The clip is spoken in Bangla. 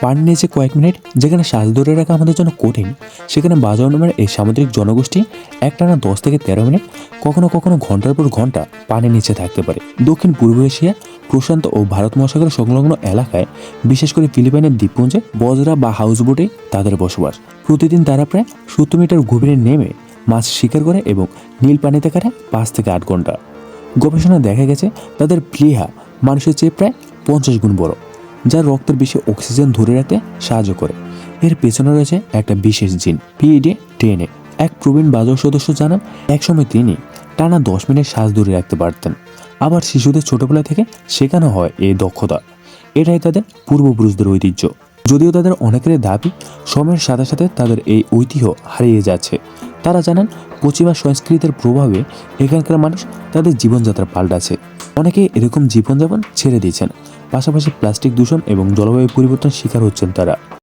পানির নিচে কয়েক মিনিট যেখানে শ্বাস ধরে রাখা আমাদের জন্য কঠিন, সেখানে বাজাও নামের এই সামুদ্রিক জনগোষ্ঠী একটানা 10 থেকে 13 মিনিট, কখনো কখনো ঘন্টার পর ঘন্টা পানির নিচে থাকতে পারে। দক্ষিণ পূর্ব এশিয়া, প্রশান্ত ও ভারত মহাসাগর সংলগ্ন এলাকায়, বিশেষ করে ফিলিপাইনের দ্বীপপুঞ্জে বজরা বা হাউসবোটে তাদের বসবাস। প্রতিদিন তারা প্রায় 70 মিটার গভীরে নেমে মাছ শিকার করে এবং নীল পানিতে কাটে 5 থেকে 8 ঘন্টা। গবেষণায় দেখা গেছে তাদের প্লীহা মানুষের চেয়ে প্রায় 50 গুণ বড়, যা রক্তের বেশি অক্সিজেন ধরে রাখতে সাহায্য করে। এর পেছনে রয়েছে একটা বিশেষ জিন, PED10। এক প্রবীণ বাজার সদস্য জানান, একসময় তিনি টানা 10 মিনিট শ্বাস ধরে রাখতে পারতেন। আবার শিশুদের ছোটবেলা থেকে শেখানো হয় এই দক্ষতা। এটাই তাদের পূর্বপুরুষদের ঐতিহ্য। যদিও তাদের অনেকের দাবি সময়ের সাথে সাথে তাদের এই ঐতিহ্য হারিয়ে যাচ্ছে। তারা জানান, পশ্চিমা সংস্কৃতির প্রভাবে এখানকার মানুষ তাদের জীবনযাত্রা পাল্টাছে। অনেকে এরকম জীবনযাপন ছেড়ে দিয়েছেন, পাশাপাশি প্লাস্টিক দূষণ এবং জলবায়ু পরিবর্তন শিকার হচ্ছেন তারা।